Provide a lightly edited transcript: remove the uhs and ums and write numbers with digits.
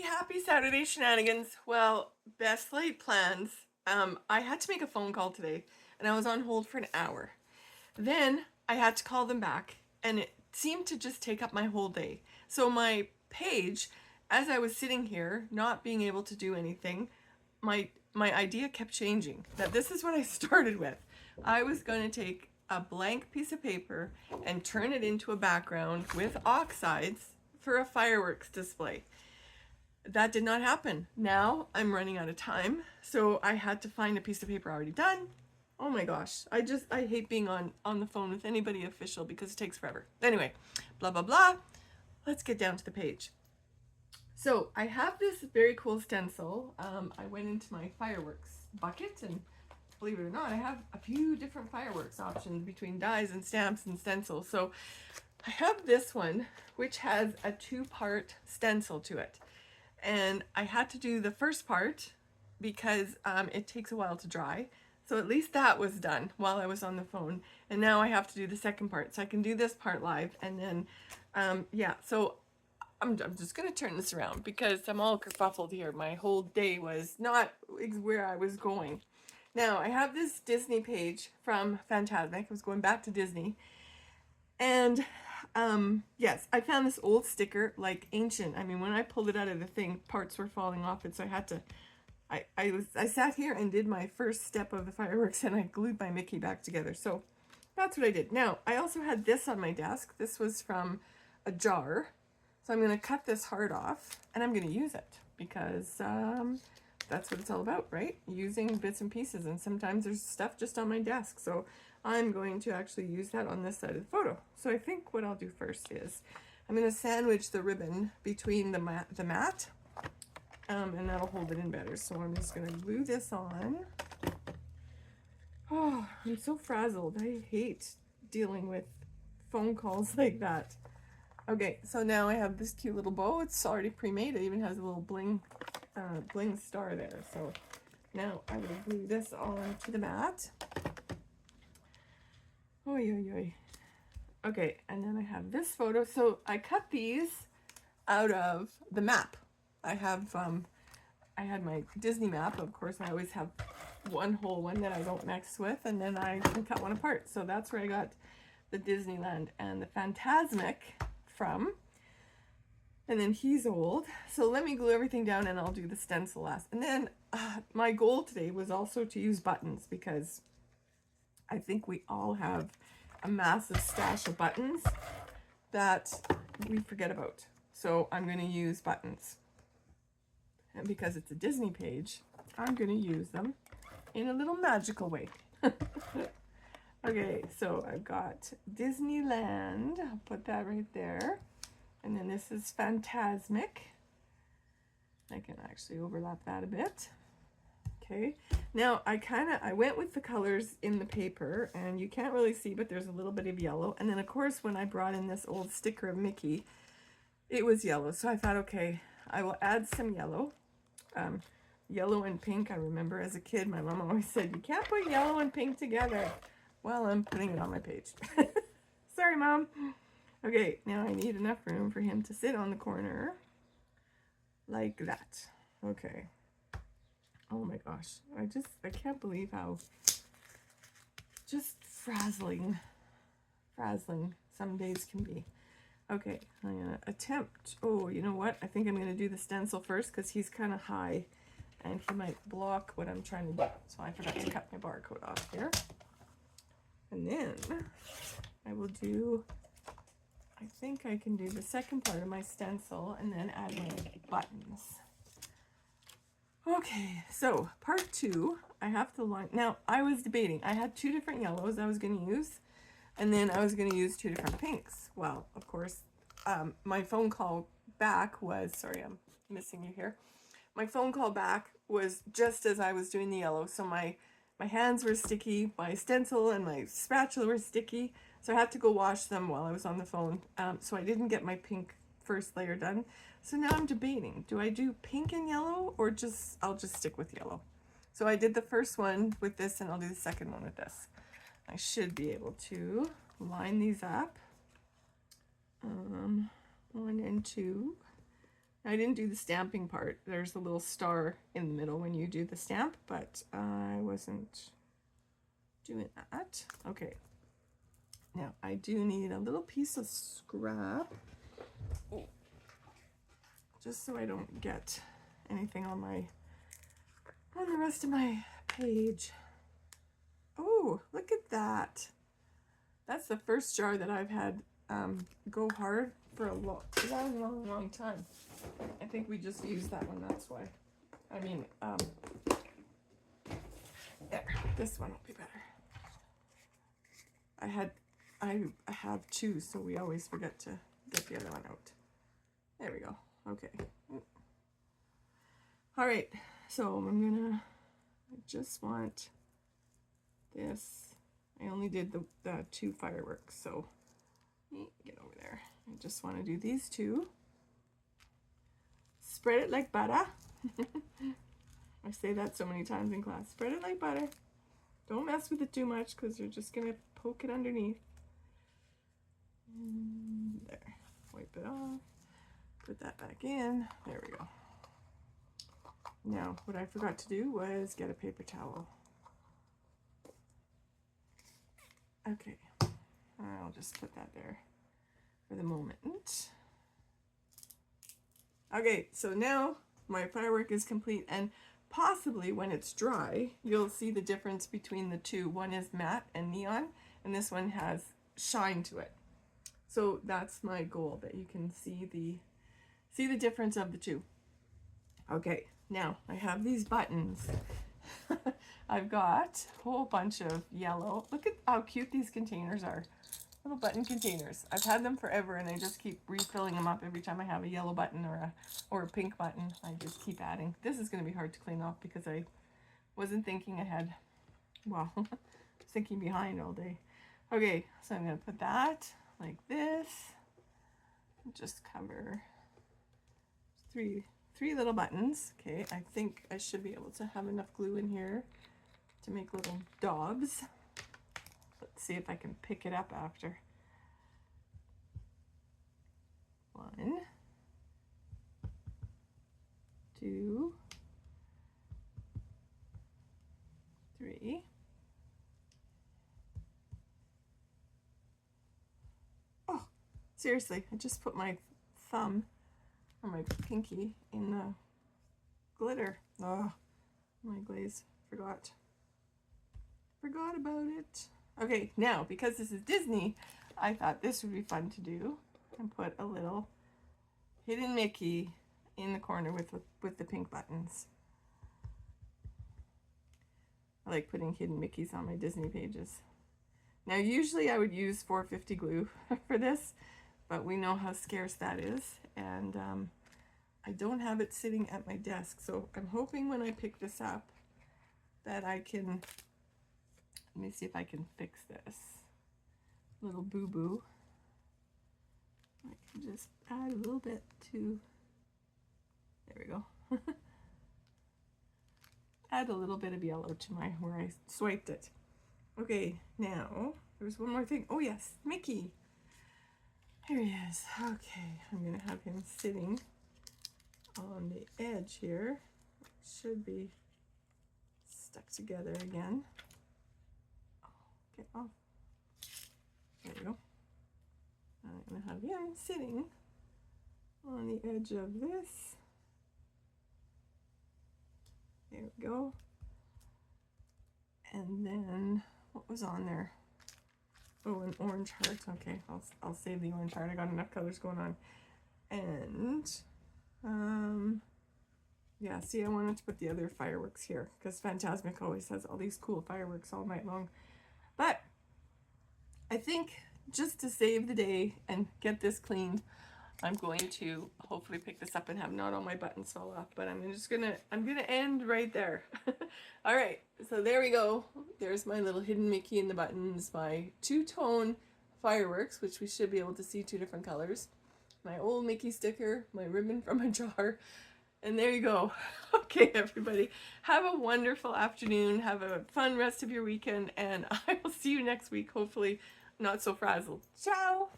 Happy Saturday shenanigans. Well, best laid plans. I had to make a phone call today and I was on hold for an hour. Then I had to call them back and it seemed to just take up my whole day. So my page, as I was sitting here not being able to do anything, my idea kept changing. That this is what I started with. I was going to take a blank piece of paper and turn it into a background with oxides for a fireworks display. That did not happen. Now I'm running out of time, so I had to find a piece of paper already done. Oh my gosh, I hate being on the phone with anybody official because it takes forever. Anyway, blah blah blah. Let's get down to the page. So I have this very cool stencil. I went into my fireworks bucket, and believe it or not, I have a few different fireworks options between dies and stamps and stencils. So I have this one, which has a two-part stencil to it. And I had to do the first part because it takes a while to dry. So at least that was done while I was on the phone. And now I have to do the second part. So I can do this part live. And then, yeah, so I'm just going to turn this around because I'm all kerfuffled here. My whole day was not where I was going. Now, I have this Disney page from Fantasmic. I was going back to Disney. And yes, I found this old sticker, like ancient. I mean, when I pulled it out of the thing, parts were falling off it, so I had to, I sat here and did my first step of the fireworks and I glued my Mickey back together. So that's what I did. Now, I also had this on my desk. This was from a jar. So I'm going to cut this heart off and I'm going to use it because that's what it's all about, right? Using bits and pieces, and sometimes there's stuff just on my desk. So I'm going to actually use that on this side of the photo. So I think what I'll do first is I'm going to sandwich the ribbon between the mat, and that'll hold it in better. So I'm just going to glue this on. Oh, I'm so frazzled. I hate dealing with phone calls like that. Okay, so now I have this cute little bow. It's already pre-made. It even has a little bling star there. So now I will glue this on to the mat. Oy, oy, oy. Okay, and then I have this photo. So I cut these out of the map. I had my Disney map. Of course, I always have one whole one that I don't mix with, and then I can cut one apart. So that's where I got the Disneyland and the Fantasmic from. And then he's old. So let me glue everything down and I'll do the stencil last. And then my goal today was also to use buttons because I think we all have a massive stash of buttons that we forget about. So I'm going to use buttons. And because it's a Disney page, I'm going to use them in a little magical way. Okay, so I've got Disneyland. I'll put that right there. And then this is Fantasmic. I can actually overlap that a bit. Okay, now I went with the colors in the paper, and you can't really see, but there's a little bit of yellow. And then of course, when I brought in this old sticker of Mickey, it was yellow. So I thought, okay, I will add some yellow. Yellow and pink, I remember as a kid, my mom always said, you can't put yellow and pink together. Well, I'm putting it on my page. Sorry, Mom. Okay, now I need enough room for him to sit on the corner like that. Okay. Oh my gosh, I can't believe how just frazzling some days can be. Okay, I'm gonna attempt, oh, you know what? I think I'm gonna do the stencil first because he's kind of high and he might block what I'm trying to do. So I forgot to cut my barcode off here. And then I will do, I think I can do the second part of my stencil and then add my buttons. Okay, so part 2, I have to line. Now, I was debating. I had 2 different yellows I was going to use, and then I was going to use 2 different pinks. Well, of course, my phone call back was, sorry, I'm missing you here. My phone call back was just as I was doing the yellow, so my hands were sticky, my stencil and my spatula were sticky, so I had to go wash them while I was on the phone. So I didn't get my pink first layer done. So now I'm debating, do I do pink and yellow or I'll just stick with yellow. So I did the first one with this and I'll do the second one with this. I should be able to line these up. 1 and 2. I didn't do the stamping part. There's a little star in the middle when you do the stamp, but I wasn't doing that. Okay. Now I do need a little piece of scrap, just so I don't get anything on the rest of my page. Oh, look at that. That's the first jar that I've had go hard for a long time. I think we just used that one, that's why. I mean, there, this one will be better. I have two, so we always forget to get the other one out. There we go. Okay. All right, so I just want this. I only did the 2 fireworks, so get over there. I just want to do these 2. Spread it like butter. I say that so many times in class. Spread it like butter. Don't mess with it too much because you're just going to poke it underneath. There. Wipe it off. Put that back in. There we go. Now, what I forgot to do was get a paper towel. Okay. I'll just put that there for the moment. Okay, so now my firework is complete, and possibly when it's dry, you'll see the difference between the two. One is matte and neon, and this one has shine to it. So that's my goal, that you can see the difference of the two. Okay, now I have these buttons. I've got a whole bunch of yellow. Look at how cute these containers are. Little button containers. I've had them forever, and I just keep refilling them up every time I have a yellow button or a pink button. I just keep adding. This is going to be hard to clean off because I wasn't thinking ahead. Well, I was thinking behind all day. Okay, so I'm going to put that like this. Just cover three little buttons. Okay, I think I should be able to have enough glue in here to make little daubs. Let's see if I can pick it up after. 1, 2, 3. Oh, seriously, I just put my thumb or my pinky in the glitter. Oh, my glaze. Forgot about it. Okay, now, because this is Disney, I thought this would be fun to do and put a little hidden Mickey in the corner with the pink buttons. I like putting hidden Mickeys on my Disney pages. Now, usually I would use 450 glue for this, but we know how scarce that is, and I don't have it sitting at my desk, so I'm hoping when I pick this up that I can, let me see if I can fix this little boo-boo. I can just add a little bit to, there we go. Add a little bit of yellow to where I swiped it. Okay, now, there's one more thing. Oh yes, Mickey. Here he is. Okay, I'm gonna have him sitting on the edge here. It should be stuck together again. Get off. There we go. I'm going to have him sitting on the edge of this. There we go. And then, what was on there? Oh, an orange heart. Okay, I'll save the orange heart. I got enough colors going on. And, yeah, see, I wanted to put the other fireworks here because Fantasmic always has all these cool fireworks all night long. But I think just to save the day and get this cleaned, I'm going to hopefully pick this up and have not all my buttons fall off, but I'm gonna end right there. All right, so there we go. There's my little hidden Mickey in the buttons, my 2-tone fireworks, which we should be able to see 2 different colors, my old Mickey sticker, my ribbon from a jar, and there you go. Okay, everybody, have a wonderful afternoon, have a fun rest of your weekend, and I will see you next week, hopefully not so frazzled. Ciao!